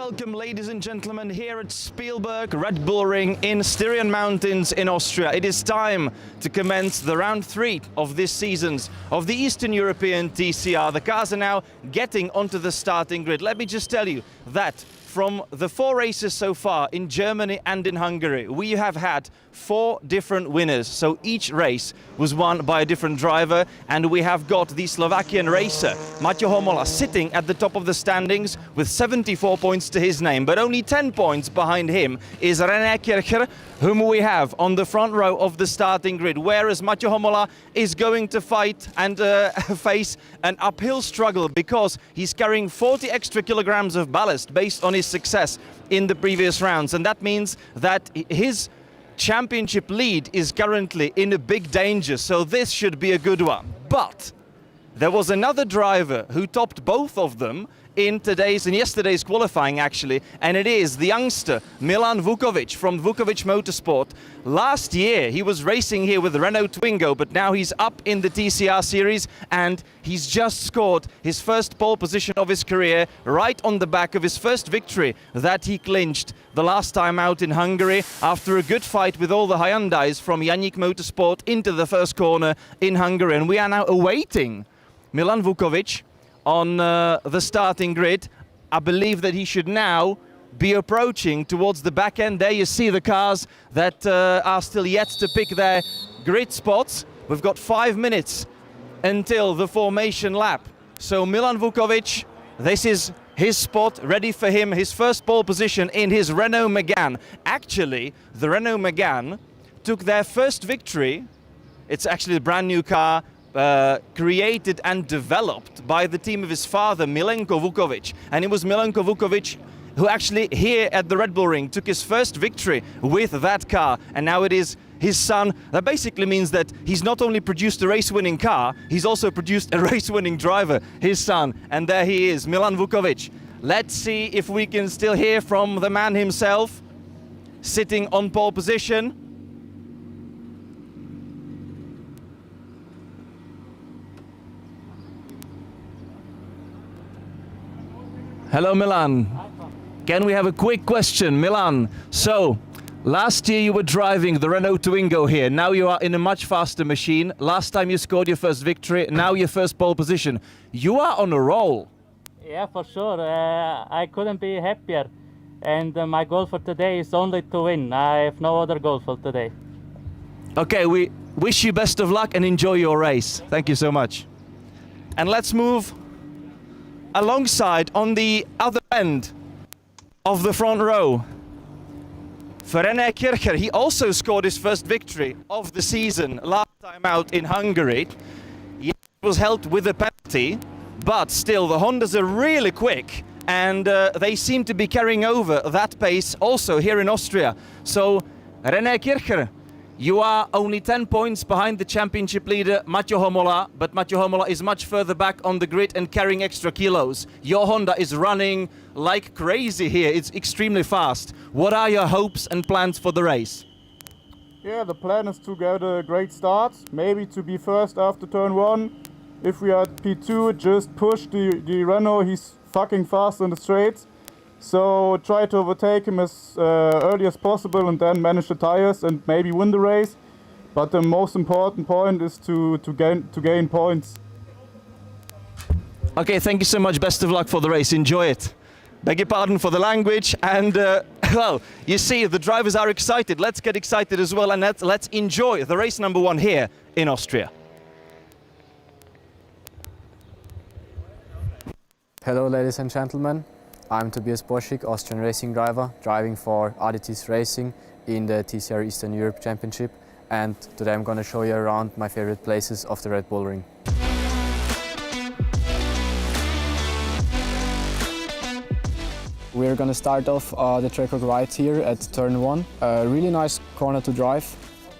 Welcome, ladies and gentlemen, here at Spielberg Red Bull Ring in Styrian Mountains in Austria. It is time to commence the round 3 of this season's of the Eastern European TCR. The cars are now getting onto the starting grid. Let me just tell you that from the 4 races so far in Germany and in Hungary, we have had 4 different winners. So each race was won by a different driver, and we have got the Slovakian racer Matej Homola sitting at the top of the standings with 74 points to his name, but only 10 points behind him is René Kircher, whom we have on the front row of the starting grid, whereas Matej Homola is going to fight and face an uphill struggle because he's carrying 40 extra kilograms of ballast based on his success in the previous rounds, and that means that his championship lead is currently in a big danger, so this should be a good one. But there was another driver who topped both of them in today's and yesterday's qualifying actually, and it is the youngster Milan Vukovic from Vukovic Motorsport. Last year he was racing here with the Renault Twingo, but now he's up in the TCR series and he's just scored his first pole position of his career right on the back of his first victory that he clinched the last time out in Hungary after a good fight with all the Hyundais from Yannick Motorsport into the first corner in Hungary. And we are now awaiting Milan Vukovic on the starting grid. I believe that he should now be approaching towards the back end. There you see the cars that are still yet to pick their grid spots. We've got 5 minutes until the formation lap. So Milan Vukovic, this is his spot, ready for him, his first pole position in his Renault Megane. Actually, the Renault Megane took their first victory. It's actually a brand new car, created and developed by the team of his father, Milenko Vukovic. And it was Milenko Vukovic who actually here at the Red Bull Ring took his first victory with that car. And now it is his son. That basically means that he's not only produced a race-winning car, he's also produced a race-winning driver, his son. And there he is, Milan Vukovic. Let's see if we can still hear from the man himself, sitting on pole position. Hello, Milan. Can we have a quick question, Milan? So, last year you were driving the Renault Twingo here. Now you are in a much faster machine. Last time you scored your first victory. Now your first pole position. You are on a roll. Yeah, for sure. I couldn't be happier. And my goal for today is only to win. I have no other goal for today. Okay, we wish you best of luck and enjoy your race. Thank you so much. And let's move alongside on the other end of the front row for René Kircher. He also scored his first victory of the season last time out in Hungary. It was held with a penalty, but still the Hondas are really quick and they seem to be carrying over that pace also here in Austria. So René Kircher, you are only 10 points behind the championship leader, Matej Homola, but Matej Homola is much further back on the grid and carrying extra kilos. Your Honda is running like crazy here. It's extremely fast. What are your hopes and plans for the race? Yeah, the plan is to get a great start, maybe to be first after turn 1. If we are at P2, just push the Renault. He's fucking fast on the straights. So try to overtake him as early as possible and then manage the tires and maybe win the race. But the most important point is to gain points. Okay, thank you so much. Best of luck for the race. Enjoy it. Beg your pardon for the language. And well, you see, the drivers are excited. Let's get excited as well, and let's enjoy the race number 1 here in Austria. Hello, ladies and gentlemen. I'm Tobias Boschik, Austrian racing driver, driving for Aditis Racing in the TCR Eastern Europe Championship, and today I'm going to show you around my favorite places of the Red Bull Ring. We're going to start off the track right here at turn 1. A really nice corner to drive,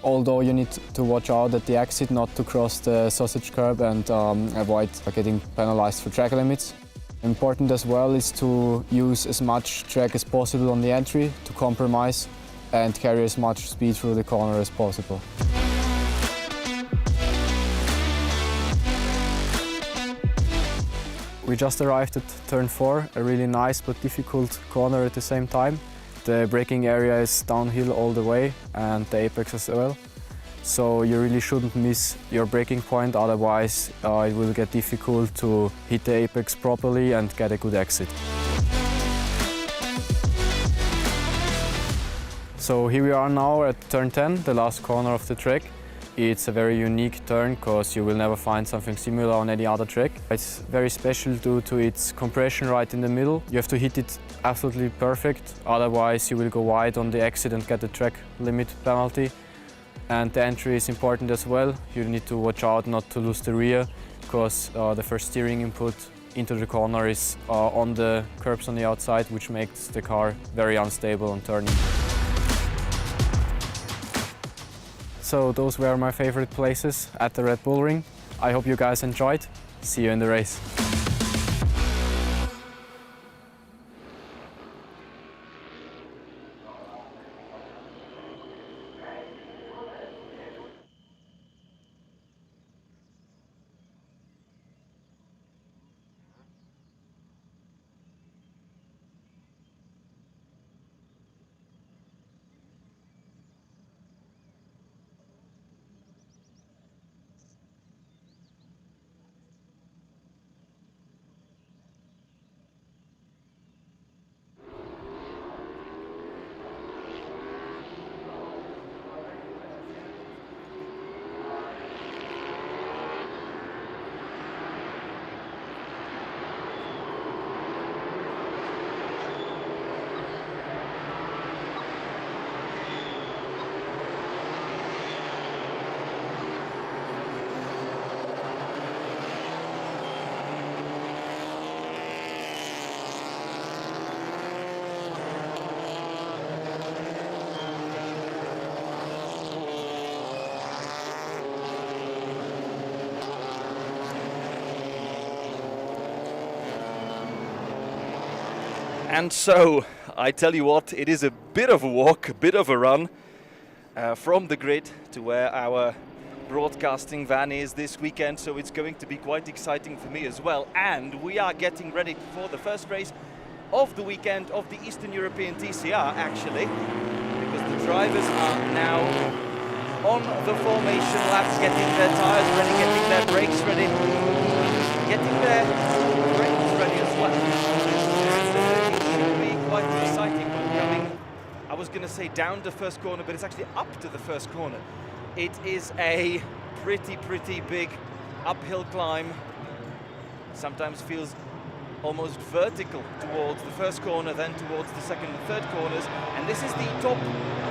although you need to watch out at the exit not to cross the sausage curb and avoid getting penalized for track limits. Important as well is to use as much track as possible on the entry to compromise and carry as much speed through the corner as possible. We just arrived at turn 4, a really nice but difficult corner at the same time. The braking area is downhill all the way and the apex as well. So you really shouldn't miss your braking point, otherwise it will get difficult to hit the apex properly and get a good exit. So here we are now at turn 10, the last corner of the track. It's a very unique turn because you will never find something similar on any other track. It's very special due to its compression right in the middle. You have to hit it absolutely perfect, otherwise you will go wide on the exit and get the track limit penalty. And the entry is important as well. You need to watch out not to lose the rear because the first steering input into the corner is on the curbs on the outside, which makes the car very unstable on turning. So those were my favorite places at the Red Bull Ring. I hope you guys enjoyed. See you in the race. And so, I tell you what, it is a bit of a walk, a bit of a run from the grid to where our broadcasting van is this weekend, so it's going to be quite exciting for me as well. And we are getting ready for the first race of the weekend of the Eastern European TCR, actually, because the drivers are now on the formation laps, getting their tires ready, getting their brakes ready, getting their brakes ready as well. Quite exciting one coming. I was going to say down the first corner, but it's actually up to the first corner. It is a pretty big uphill climb. Sometimes feels almost vertical towards the first corner, then towards the second and third corners. And this is the top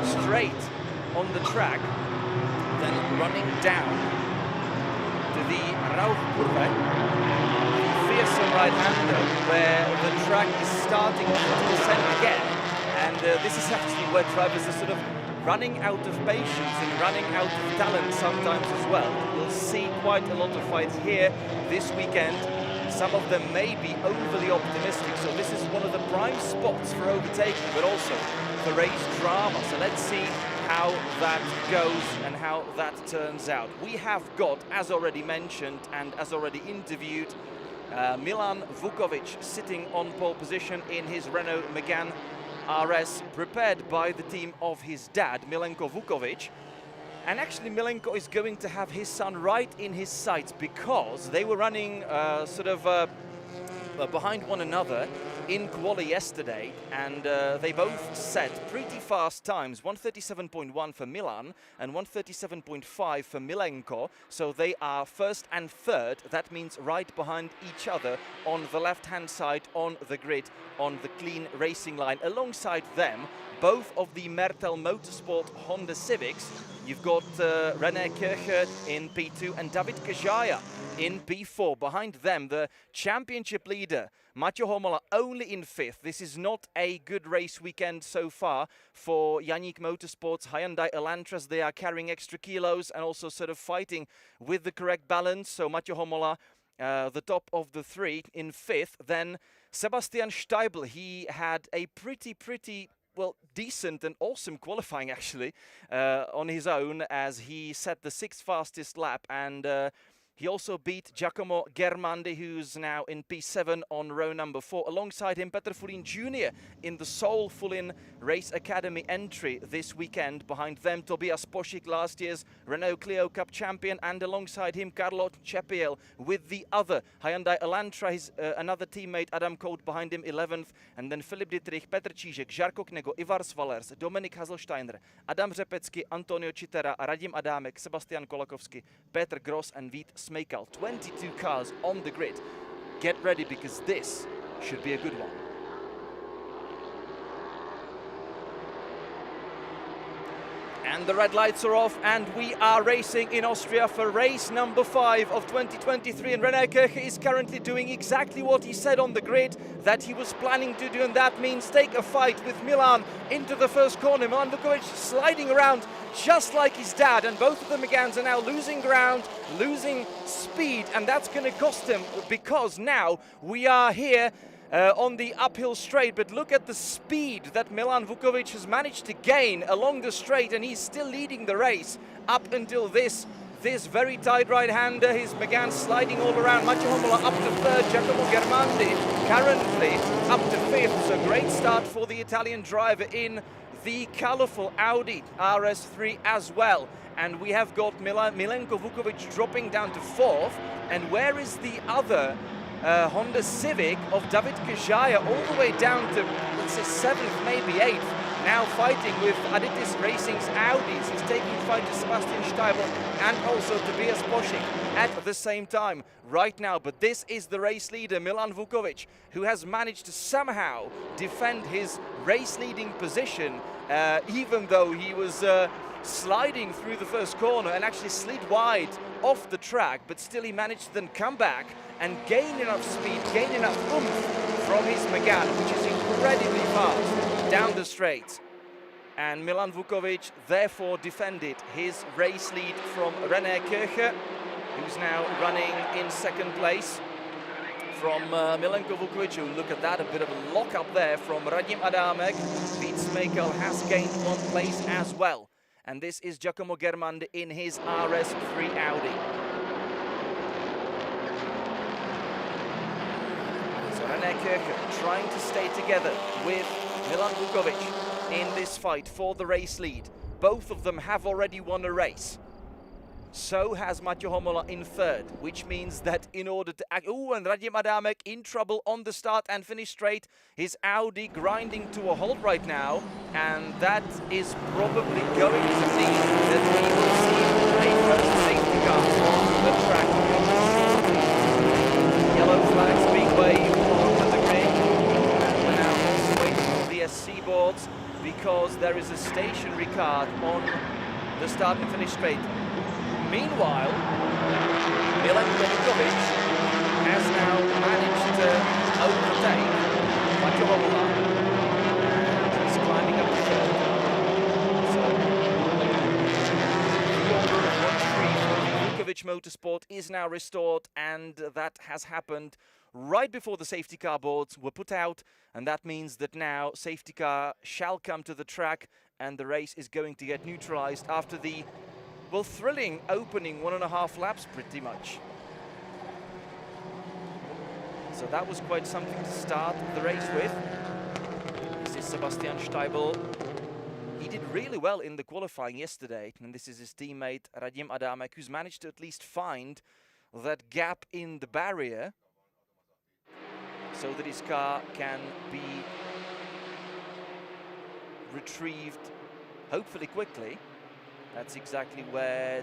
straight on the track, then running down to the Rauchkurve. Fearsome right-hander where the track is starting to descend again, and this is actually where drivers are sort of running out of patience and running out of talent sometimes as well. We'll see quite a lot of fights here this weekend. Some of them may be overly optimistic, so this is one of the prime spots for overtaking, but also for race drama. So let's see how that goes and how that turns out. We have got, as already mentioned and as already interviewed, Milan Vukovic sitting on pole position in his Renault Megane RS, prepared by the team of his dad, Milenko Vukovic. And actually Milenko is going to have his son right in his sights, because they were running behind one another in quali yesterday, and they both set pretty fast times, 1:37.1 for Milan and 1:37.5 for Milenko, so they are first and third. That means right behind each other on the left-hand side on the grid, on the clean racing line. Alongside them, both of the Mertel Motorsport Honda Civics. You've got René Kircher in P2 and David Kajaya in P4. Behind them, the championship leader, Mathieu Homola, only in fifth. This is not a good race weekend so far for Yannick Motorsports. Hyundai Elantras, they are carrying extra kilos and also sort of fighting with the correct balance. So Mathieu Homola, the top of the three, in fifth. Then Sebastian Steibl, he had a pretty well, decent and awesome qualifying actually on his own, as he set the sixth fastest lap, and He also beat Giacomo Germandi, who's now in P7 on row number 4. Alongside him, Petr Fulin Jr. in the sole Fulin Race Academy entry this weekend. Behind them, Tobias Pošík, last year's Renault Clio Cup champion, and alongside him, Carlo Cepiel with the other Hyundai Elantra. His another teammate, Adam Kout, behind him, 11th. And then Filip Dietrich, Petr Čížek, Žarko Knego, Ivar Svalers, Dominik Haselsteiner, Adam Řepecký, Antonio Citera, Radim Adámek, Sebastian Kolakovský, Petr Gross and Vít Smejkal. 22 cars on the grid. Get ready, because this should be a good one. And the red lights are off, and we are racing in Austria for race number 5 of 2023. And René Kirche is currently doing exactly what he said on the grid that he was planning to do, and that means take a fight with Milan into the first corner. Milan Vukovic sliding around just like his dad, and both of the Megans are now losing ground, losing speed, and that's going to cost him, because now we are here on the uphill straight. But look at the speed that Milan Vukovic has managed to gain along the straight, and he's still leading the race up until this very tight right-hander. His Megane sliding all around. Matěj Homola up to 3rd, Giacomo Germandi currently up to 5th. So great start for the Italian driver in the colourful Audi RS3 as well. And we have got Milenko Vukovic dropping down to 4th. And where is the other Honda Civic of David Kajaya, all the way down to, let's say, 7th, maybe 8th, now fighting with Aditis Racing's Audis. He's taking fight to Sebastian Steibel and also Tobias Pošík at the same time right now. But this is the race leader, Milan Vukovic, who has managed to somehow defend his race-leading position, even though he was sliding through the first corner and actually slid wide off the track, but still he managed to then come back and gain enough speed, gain enough oomph from his Megane, which is incredibly fast down the straight. And Milan Vukovic therefore defended his race lead from René Kirche, who's now running in 2nd place. From Milenko Vukovic, who, look at that, a bit of a lock up there from Radim Adámek. Vít Smejkal has gained 1 place as well. And this is Giacomo Germandi in his RS3 Audi. So René Kirche trying to stay together with Milan Vukovic in this fight for the race lead. Both of them have already won a race. So has Matěj Homola in 3rd, which means that in order to act... Oh, and Radim Adámek in trouble on the start and finish straight. His Audi grinding to a halt right now, and that is probably going to mean that we will see a first safety car on the track. Yellow flags being waved onto the grid. We're now also waiting for the SC boards, because there is a stationary car on the start and finish straight. Meanwhile, Milenko Vukovic has now managed to overtake Matěj Homola, and he's climbing up to 3rd. So, the order of 1-3 for Vukovic Motorsport is now restored, and that has happened right before the safety car boards were put out, and that means that now safety car shall come to the track, and the race is going to get neutralized after the, well, thrilling opening 1.5 laps pretty much. So that was quite something to start the race with. This is Sebastian Steibel. He did really well in the qualifying yesterday, and this is his teammate Radim Adámek, who's managed to at least find that gap in the barrier so that his car can be retrieved, hopefully quickly. That's exactly where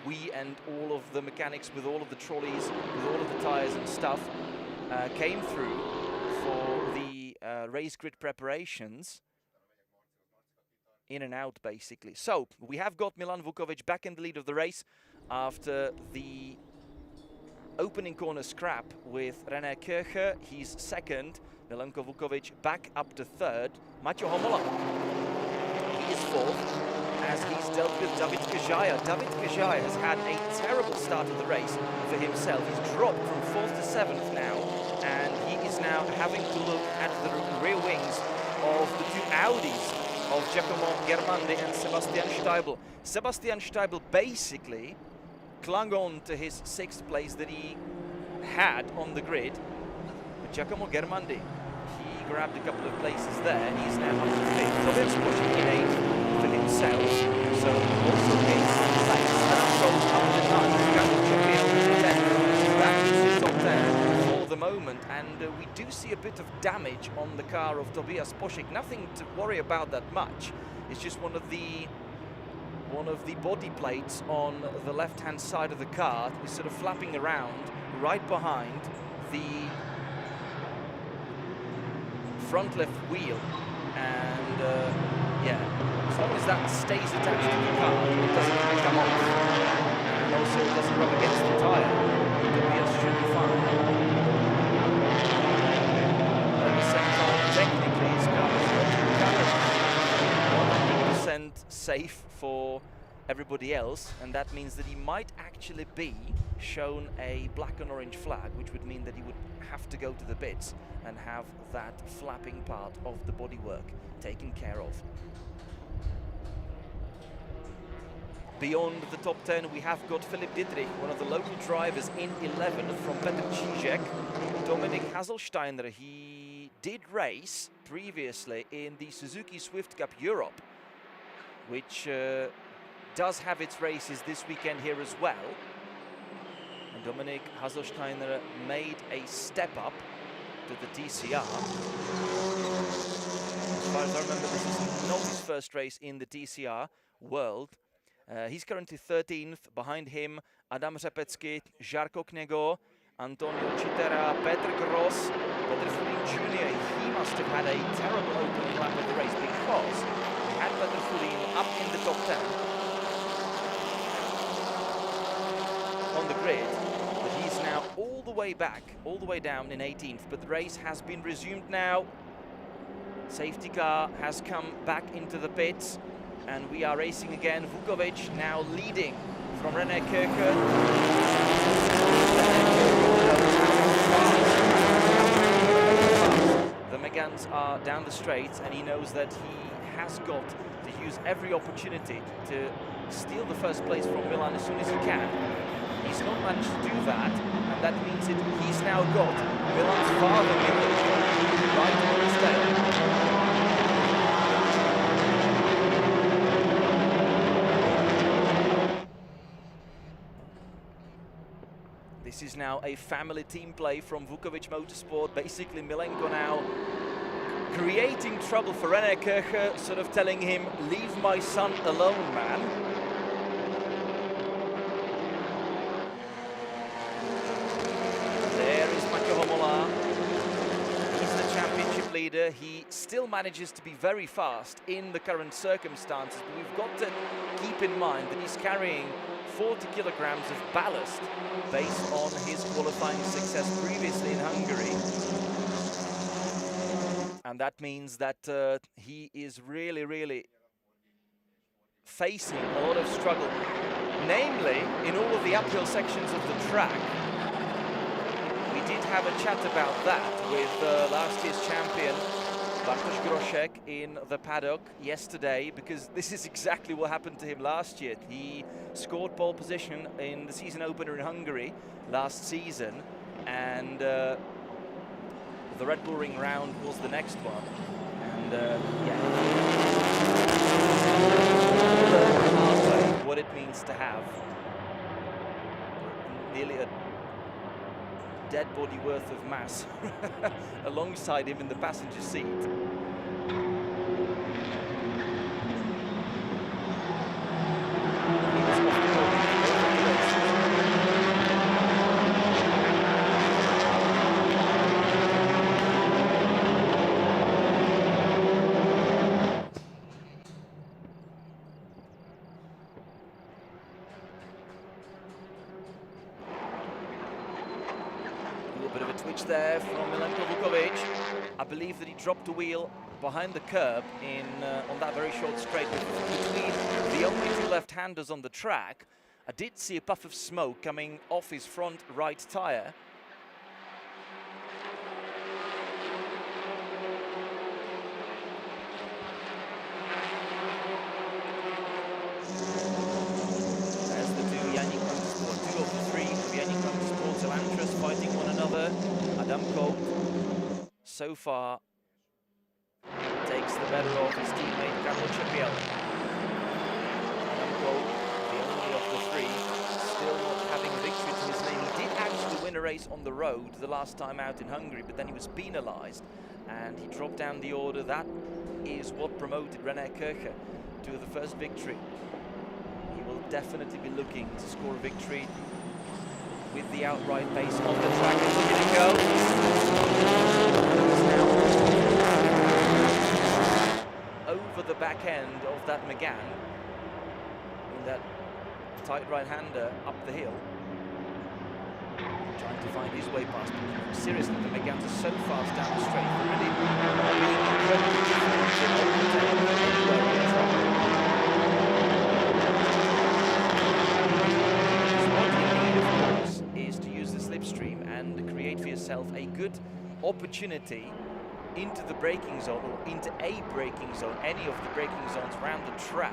we and all of the mechanics with all of the trolleys, with all of the tires and stuff, came through for the race grid preparations. In and out, basically. So, we have got Milan Vukovic back in the lead of the race after the opening corner scrap with René Kirche. He's 2nd. Milenko Vukovic back up to 3rd. Matěj Homola, he is 4th, as he's dealt with David Kajaya. David Kajaya has had a terrible start of the race for himself. He's dropped from 4th to 7th now, and he is now having to look at the rear wings of the 2 Audis of Giacomo Germandi and Sebastian Steibel. Sebastian Steibel basically clung on to his 6th place that he had on the grid. But Giacomo Germandi, he grabbed a couple of places there. He's now up to 5th. Tobias pushing in 8th for himself. So also his place. And that goes up to 9th. That is his top 10 for the moment. And we do see a bit of damage on the car of Tobias Poschek. Nothing to worry about that much. It's just one of the body plates on the left-hand side of the car is sort of flapping around right behind the front left wheel, and yeah, as long as that stays attached to the car, it doesn't come off, and also it doesn't rub against the tyre, Tobias should be fine. But at the same time, technically his car is not 100% safe for everybody else, and that means that he might actually be shown a black and orange flag, which would mean that he would have to go to the pits and have that flapping part of the bodywork taken care of. Beyond the top 10, we have got Philipp Dietrich, one of the local drivers, in 11th from Petr Čížek. Dominik Haselsteiner, he did race previously in the Suzuki Swift Cup Europe, which does have its races this weekend here as well. And Dominik Haselsteiner made a step up to the TCR. As far as I remember, this is not his first race in the TCR world. He's currently 13th. Behind him, Adam Řepecký, Žarko Knego, Antonio Citera, Petr Gross, Petr Fulin Jr. He must have had a terrible opening lap of the race, because he had Petr Fulin up in the top 10 on the grid, but he's now all the way back, all the way down in 18th. But the race has been resumed now. Safety car has come back into the pits, and we are racing again. Vukovic now leading from René Köker. The Megans are down the straight, and he knows that he has got to use every opportunity to steal the first place from Milan as soon as he can. He's not managed to do that, and that means that he's now got Milan's father Milan right on his tail. This is now a family team play from Vukovic Motorsport. Basically, Milenko now creating trouble for René Köcher, sort of telling him, leave my son alone, man. There is Mako Homola. He's the championship leader. He still manages to be very fast in the current circumstances, but we've got to keep in mind that he's carrying 40 kilograms of ballast based on his qualifying success previously in Hungary. And that means that he is really facing a lot of struggle, namely in all of the uphill sections of the track. We did have a chat about that with last year's champion Bartosz Groszek in the paddock yesterday, because this is exactly what happened to him last year. He scored pole position in the season opener in Hungary last season, and the Red Bull Ring round was the next one. And yeah, what it means to have nearly a dead body worth of mass alongside him in the passenger seat. There from Milenko Vukovic. I believe that he dropped the wheel behind the curb in on that very short straight between the only two left-handers on the track. I did see a puff of smoke coming off his front right tyre. There's the two Yannick Motorsport so far takes the better of his teammate Carlo Cepiello. The only of the three still not having a victory to his name. He did actually win a race on the road the last time out in Hungary, but then he was penalized and he dropped down the order. That is what promoted René Kircher to the first victory. He will definitely be looking to score a victory with the outright pace on the track. And look at it go. Over the back end of that Megane in that tight right-hander up the hill, trying to find his way past. But seriously, the Meganes are so fast down the straight, they're really being incredibly difficult to overtake anywhere in trouble. What you need, of course, is to use the slipstream and create for yourself a good opportunity into the braking zone, or into a braking zone, any of the braking zones around the track.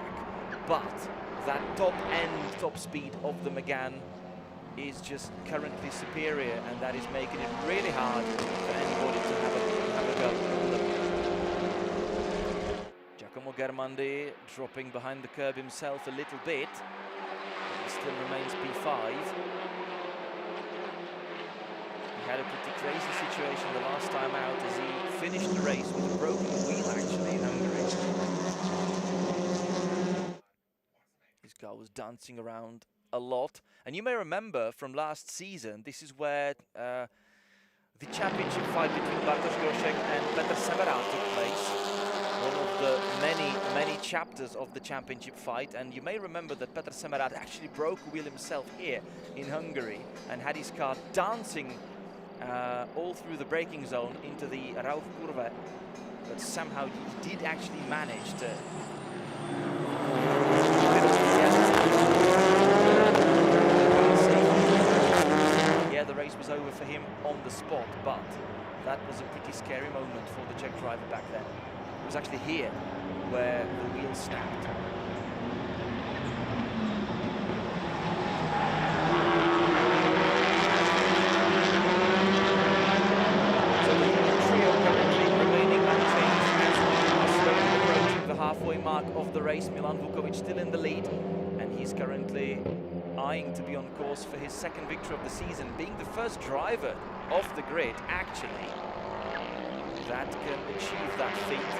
But that top end, top speed of the Megane is just currently superior, and that is making it really hard for anybody to have a go. Giacomo Germandi dropping behind the curb himself a little bit. He still remains P5. He had a pretty crazy situation the last time out as he finished the race with a broken wheel actually in Hungary. His car was dancing around a lot, and you may remember from last season, this is where the championship fight between Bartosz Groszek and Petr Semera took place. One of the many chapters of the championship fight, and you may remember that Petr Semera actually broke a wheel himself here in Hungary and had his car dancing all through the braking zone into the Rauch Kurve, but somehow he did actually manage to the race was over for him on the spot, but that was a pretty scary moment for the Czech driver back then. It was actually here where the wheel snapped. So the trio currently remaining unchanged as we are slowly approaching the halfway mark of the race. Milan Vukovic still in the lead, and he's currently eyeing to be on course for his second victory of the season, being the first driver off the grid actually that can achieve that feat.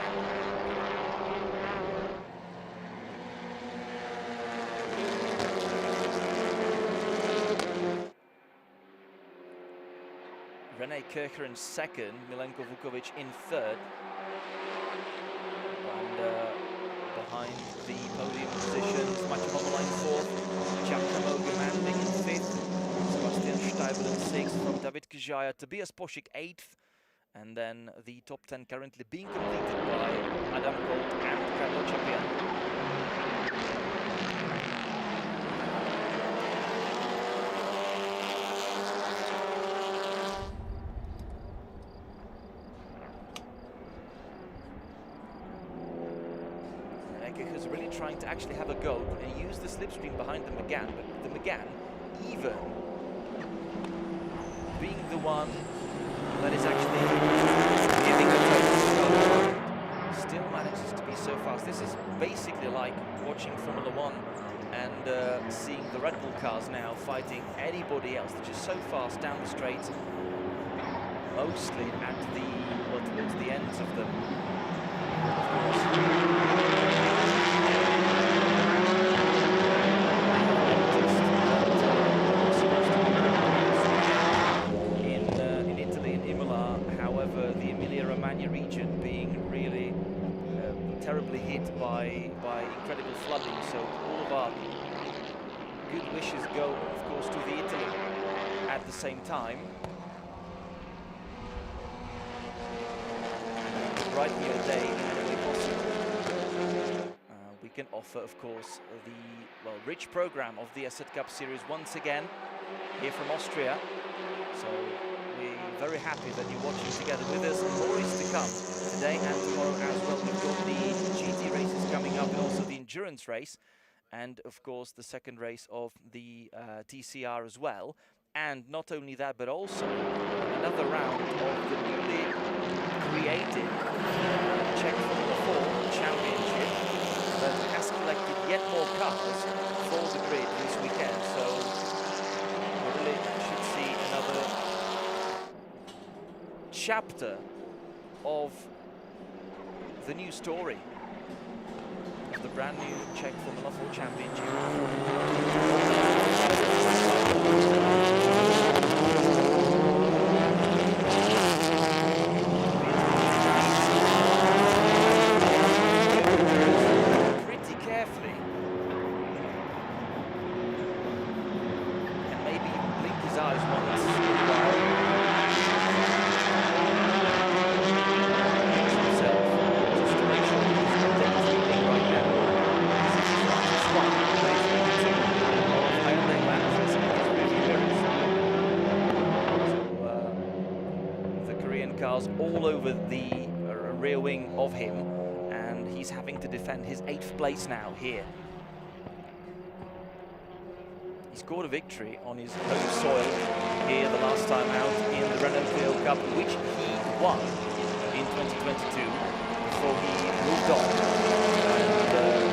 René Kircher in second, Milenko Vukovic in third, and behind the podium positions, Maciej Homola in fourth, Giacomo Germandi in fifth, Sebastian Steibel in sixth, from David Kjaya, Tobias Poschik eighth, and then the top 10 currently being completed by Adam Colt and Carlo Cepiello. Is really trying to actually have a go and use the slipstream behind the Megane, but the Megane, even being the one that is actually giving the focus, still manages to be so fast. This is basically like watching Formula One and seeing the Red Bull cars now fighting anybody else. They're just so fast down the straight, mostly at the, well, towards the ends of them. Region being really terribly hit by incredible flooding, so all of our good wishes go, of course, to the Italy at the same time. Brighten your day whenever possible. We can offer, of course, the rich program of the Asset Cup Series once again here from Austria. So we're very happy that you're watching together with us, and more is to come today and tomorrow as well. We've got the GT races coming up and also the endurance race, and of course the second race of the TCR as well. And not only that, but also another round of the newly created Czech Formula 4 Championship that has collected yet more cars for the grid this weekend. So we really should see another chapter of the new story of the brand new Czech Formula 4 Championship. Pretty carefully, and maybe even blink his eyes once in a while. Himself, just to make sure he's not daydreaming right now. This is his one, basically two of Hyundai Lancers in his rearview mirrors. So the Korean cars all over the rear wing of him, and he's having to defend his 8th place now here. He scored a victory on his home soil here the last time out in the Renault Field Cup, which he won in 2022 before he moved on and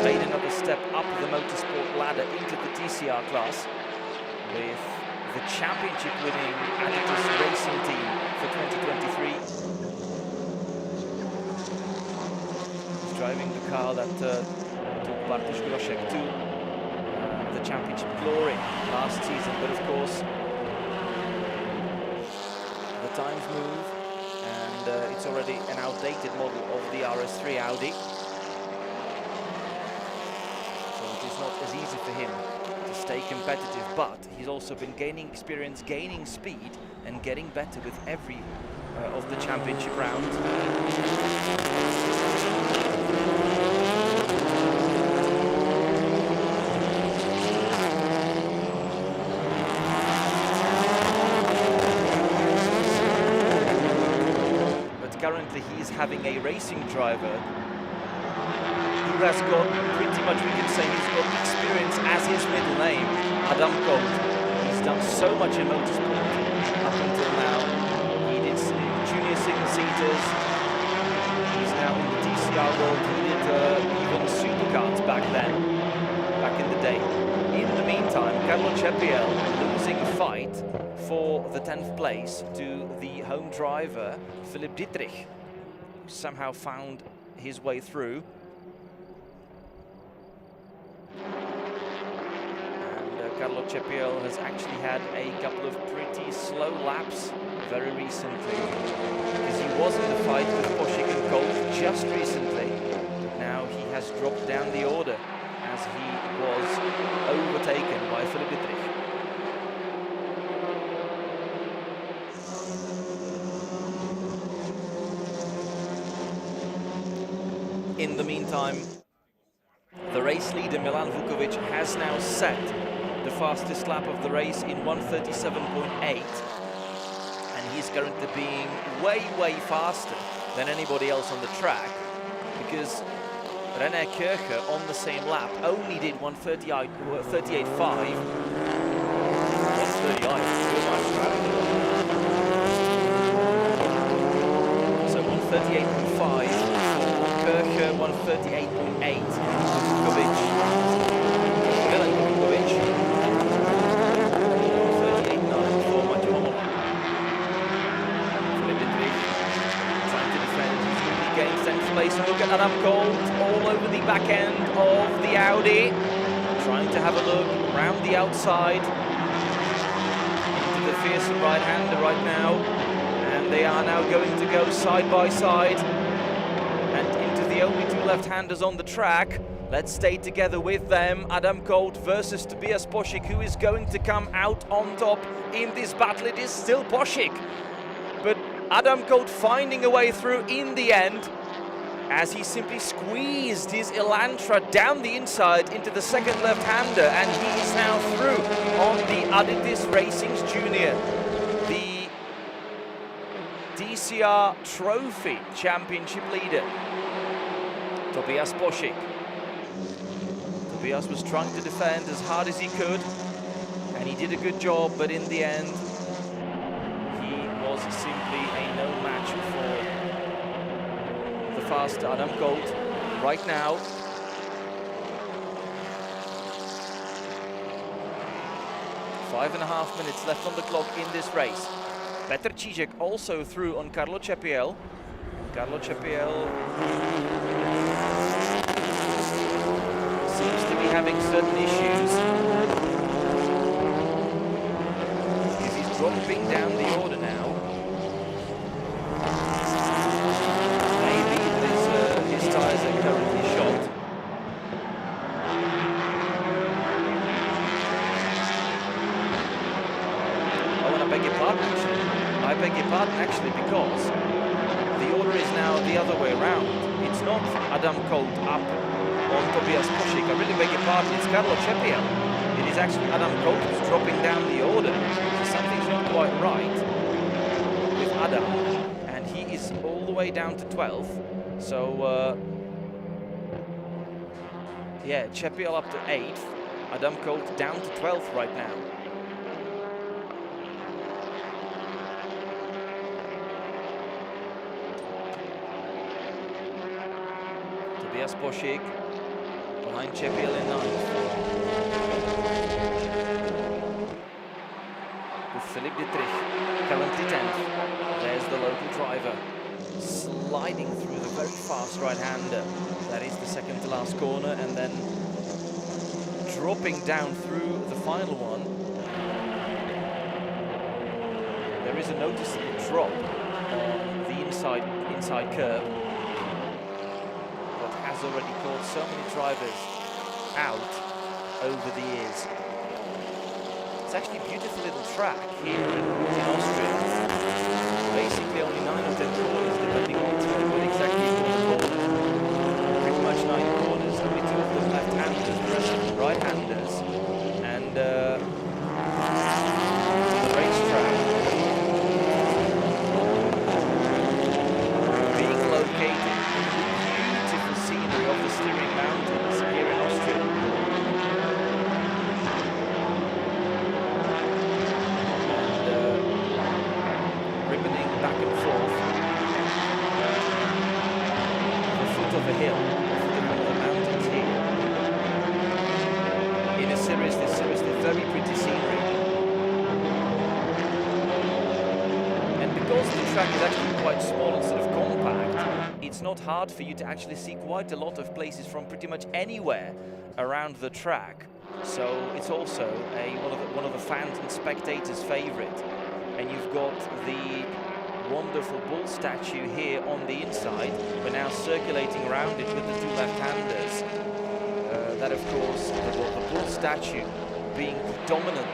made another step up the motorsport ladder into the TCR class with the championship winning Adidas Racing Team for 2023. He's driving the car that took Bartosz Groszek to the championship glory last season, but of course the times move and it's already an outdated model of the RS3 Audi, so it is not as easy for him to stay competitive, but he's also been gaining experience, gaining speed and getting better with every of the championship rounds. Currently he is having a racing driver who has got pretty much, we can say, he's got experience as his middle name, Adam Kolt. He's done so much in motorsport up until now. He did junior single-seaters, he's now in the TCR world, he did even supercars back then, back in the day. In the meantime, Carlo Cepiel losing a fight for the 10th place to the home driver, Philipp Dietrich, who somehow found his way through. And Carlo Cepiel has actually had a couple of pretty slow laps very recently, because he was in the fight with Poshik and Kolt just recently. Now he has dropped down the order as he was overtaken by Philipp Dietrich. In the meantime, the race leader Milan Vukovic has now set the fastest lap of the race in 1:37.8, and he's currently being way faster than anybody else on the track, because René Kircher on the same lap only did 1:38.5. 1:38, so 1:38.5. Kircher 1:38.8. Vukovic, Milan Vukovic 1:38.9 for Maggio. Philipp Dietrich trying to defend. He's going to gain 10th place. And look at Adam Kolt all over the back end of the Audi, trying to have a look around the outside into the fearsome right-hander right now, and they are now going to go side by side. And into the only two left-handers on the track. Let's stay together with them. Adam Kolt versus Tobias Poshik. Who is going to come out on top in this battle? It is still Poshik, but Adam Kolt finding a way through in the end, as he simply squeezed his Elantra down the inside into the second left-hander, and he is now through on the Adidas Racing's Junior, the TCR Trophy Championship leader, Tobias Poshik. Tobias was trying to defend as hard as he could, and he did a good job, but in the end, he was simply a no match for the fast Adam Colt. Right now, five and a half minutes left on the clock in this race. Petr Čížek also through on Carlo Cepiel. Carlo Cepiel seems to be having certain issues. Because he's dropping down the order now. Maybe his tyres are currently shot. Oh, and I beg your pardon actually. I beg your pardon actually, because the order is now the other way around. It's not Adam Colt up on Tobias Pušik. I really beg your pardon, it's Carlo Cepiel. It is actually Adam Colt who's dropping down the order. So something's not quite right with Adam. And he is all the way down to 12th. So, yeah, Cepiel up to 8th. Adam Colt down to 12th right now. Tobias Pušik behind Cepiel in 9th. With Philippe Dietrich currently 10th. There's the local driver sliding through the very fast right-hander. That is the second to last corner, and then dropping down through the final one. There is a noticeable drop on the inside curb. Has already caught so many drivers out over the years. It's actually a beautiful little track here in Austria. Basically only 9 or 10 corners, depending on what exactly you call the corner. Pretty much 9 corners, only 2 of them left-handers, the rest of them right-handers. And the racetrack being located of the Styrian Mountains here in Austria. And ribboning back and forth. The foot of a hill, the foot of one of the mountains here. In a seriously very pretty scenery. And because the track is actually quite small and sort of compact, it's not hard for you to actually see quite a lot of places from pretty much anywhere around the track. So it's also one of the fans and spectators' favorite. And you've got the wonderful bull statue here on the inside. We're now circulating around it with the 2 left-handers. That, of course, the bull statue being the dominant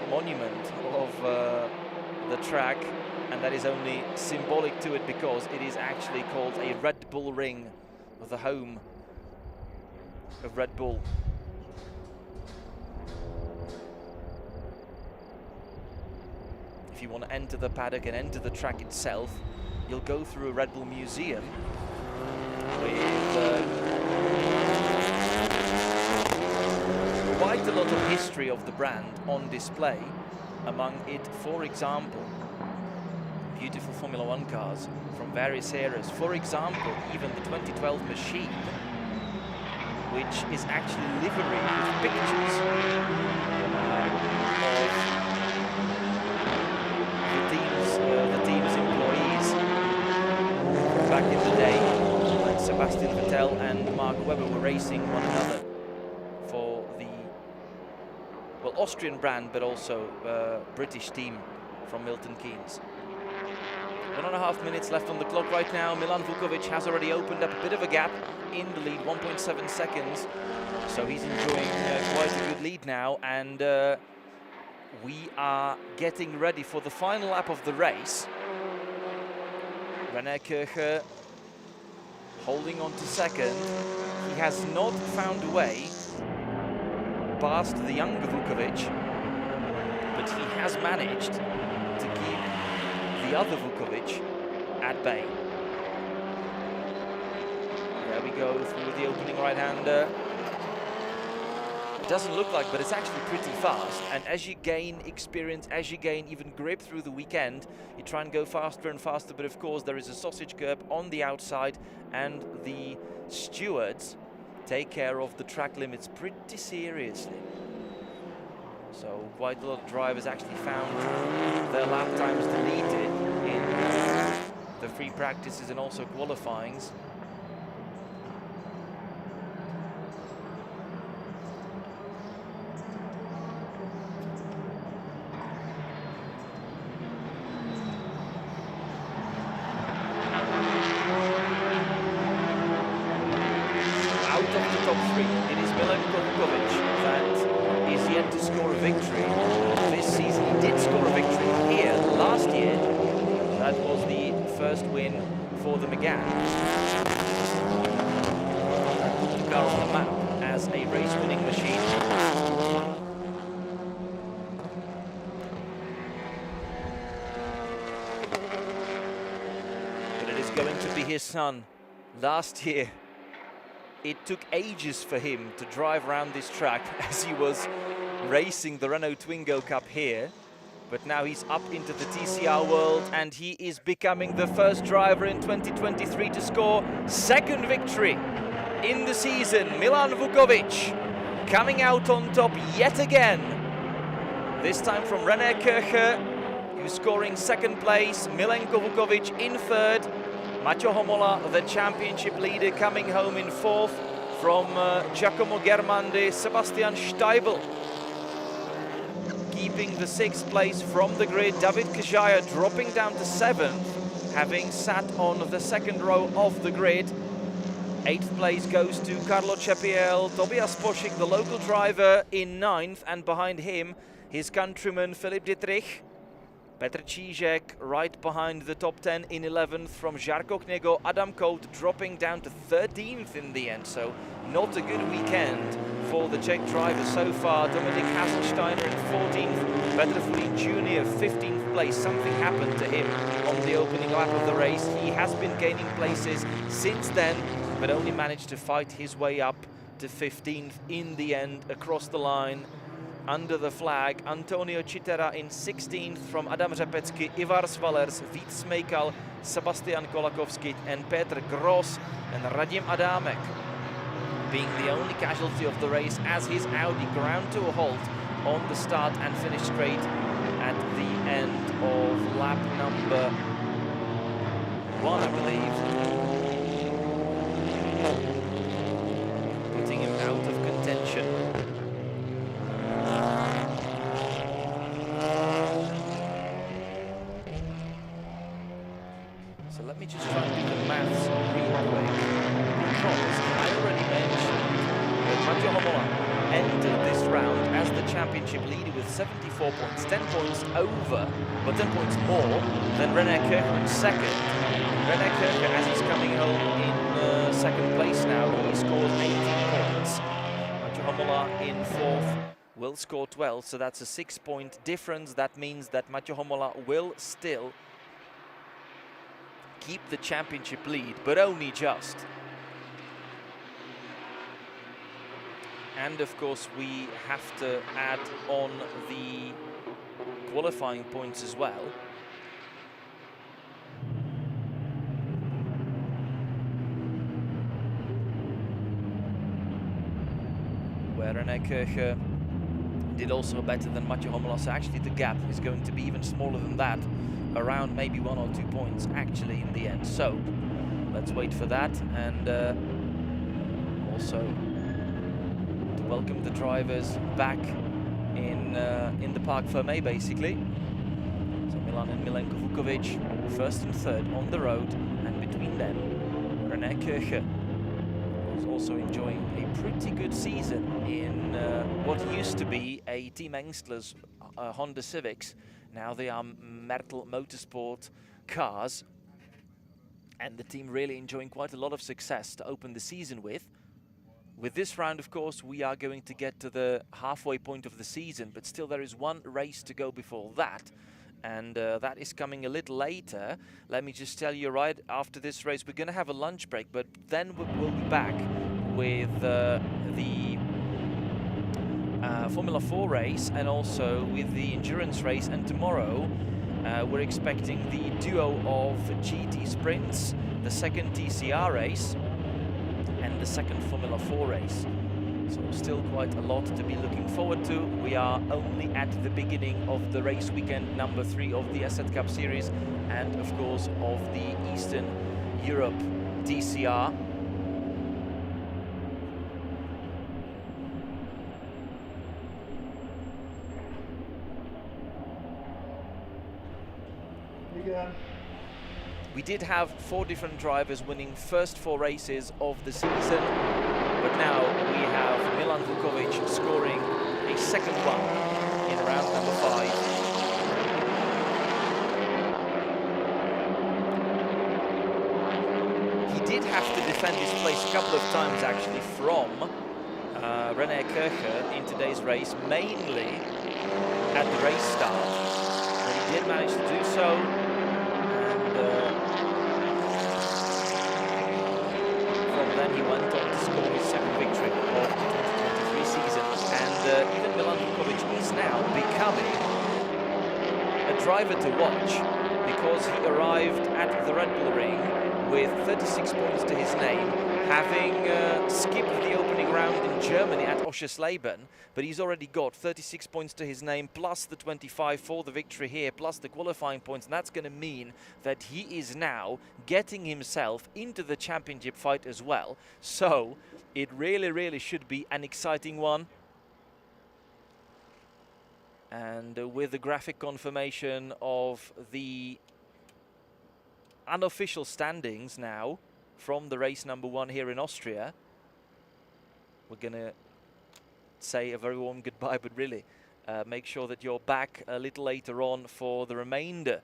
monument of the track. And that is only symbolic to it because it is actually called a Red Bull Ring, of the home of Red Bull. If you want to enter the paddock and enter the track itself, you'll go through a Red Bull museum with quite a lot of history of the brand on display. Among it, for example, beautiful Formula One cars from various eras. For example, even the 2012 machine, which is actually livery with pictures of the team's employees back in the day when Sebastian Vettel and Mark Webber were racing one another for the, well, Austrian brand, but also British team from Milton Keynes. 1.5 minutes left on the clock right now. Milan Vukovic has already opened up a bit of a gap in the lead, 1.7 seconds. So he's enjoying quite a good lead now. And we are getting ready for the final lap of the race. René Kircher holding on to second. He has not found a way past the younger Vukovic, but he has managed to keep the other Vukovic at bay. There we go through the opening right-hander. It doesn't look like, but it's actually pretty fast. And as you gain experience, as you gain even grip through the weekend, you try and go faster and faster. But of course, there is a sausage curb on the outside, and the stewards take care of the track limits pretty seriously. So quite a lot of drivers actually found their lap times deleted in the free practices and also qualifyings. For the McGann. That put the car on the map as a race-winning machine. But it is going to be his son. Last year, it took ages for him to drive around this track as he was racing the Renault Twingo Cup here. But now he's up into the TCR world, and he is becoming the first driver in 2023 to score second victory in the season. Milan Vukovic coming out on top yet again. This time from René Kircher, who's scoring second place. Milenko Vukovic in third. Maťo Homola, the championship leader, coming home in fourth from Giacomo Germandi. Sebastian Steibl keeping the sixth place from the grid. David Kajaya dropping down to seventh, having sat on the second row of the grid. Eighth place goes to Carlo Cepiel. Tobias Poschik, the local driver, in ninth, and behind him, his countryman Filip Dietrich. Petr Čížek right behind the top 10 in 11th from Žarko Knego. Adam Kout dropping down to 13th in the end, so not a good weekend for the Czech drivers so far. Dominik Haselsteiner in 14th, Petr Fulin Jr. 15th place. Something happened to him on the opening lap of the race. He has been gaining places since then, but only managed to fight his way up to 15th in the end across the line. Under the flag, Antonio Citera in 16th from Adam Řepecký, Ivar Svalers, Vít Smejkal, Sebastian Kolakowski and Petr Gross, and Radim Adamek being the only casualty of the race as his Audi ground to a halt on the start and finish straight at the end of lap number 1, I believe. Putting him out of contention. So let me just try and do the maths real quick, because I already mentioned that Maťo Homola entered this round as the championship leader with 74 points, 10 points over, but 10 points more than René Kircher in second. René Kircher, as he's coming home in second place now, he scores 18 points. Maťo Homola in fourth will score 12, so that's a 6-point difference. That means that Maťo Homola will still keep the championship lead, but only just. And of course we have to add on the qualifying points as well. Where René Kircher did also better than Maťo Homola, so actually the gap is going to be even smaller than that, around maybe 1 or 2 points actually in the end. So let's wait for that, and also to welcome the drivers back in the Parc Fermé basically. So Milan and Milenko Vukovic first and third on the road, and between them René Kircher, who's also enjoying a pretty good season in what used to be a Team Engstler's Honda Civics. Now they are Mertel Motorsport cars, and the team really enjoying quite a lot of success to open the season with. With this round, of course, we are going to get to the halfway point of the season, but still there is one race to go before that, and that is coming a little later. Let me just tell you, right after this race, we're going to have a lunch break, but then we'll be back with the Formula 4 race and also with the endurance race. And tomorrow we're expecting the duo of GT sprints, the second TCR race and the second Formula 4 race. So still quite a lot to be looking forward to. We are only at the beginning of the race weekend number 3 of the Asset Cup Series and of course of the Eastern Europe TCR. We did have 4 different drivers winning first 4 races of the season, but now we have Milan Vukovic scoring a second one in round number 5. He did have to defend his place a couple of times actually from René Kircher in today's race, mainly at the race start, but he did manage to do so. Then he went on to score his second victory of the 2023 season, and even Milan Vukovic is now becoming a driver to watch because he arrived at the Red Bull Ring with 36 points to his name, having skipped the opening round in Germany at Oschersleben, but he's already got 36 points to his name, plus the 25 for the victory here, plus the qualifying points, and that's going to mean that he is now getting himself into the championship fight as well. So it really should be an exciting one. And with the graphic confirmation of the unofficial standings now from the race number 1 here in Austria, we're gonna say a very warm goodbye, but really make sure that you're back a little later on for the remainder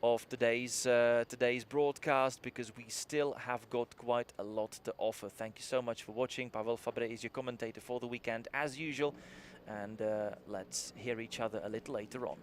of today's broadcast, because we still have got quite a lot to offer. Thank you so much for watching. Pavel Fabre is your commentator for the weekend as usual, and let's hear each other a little later on.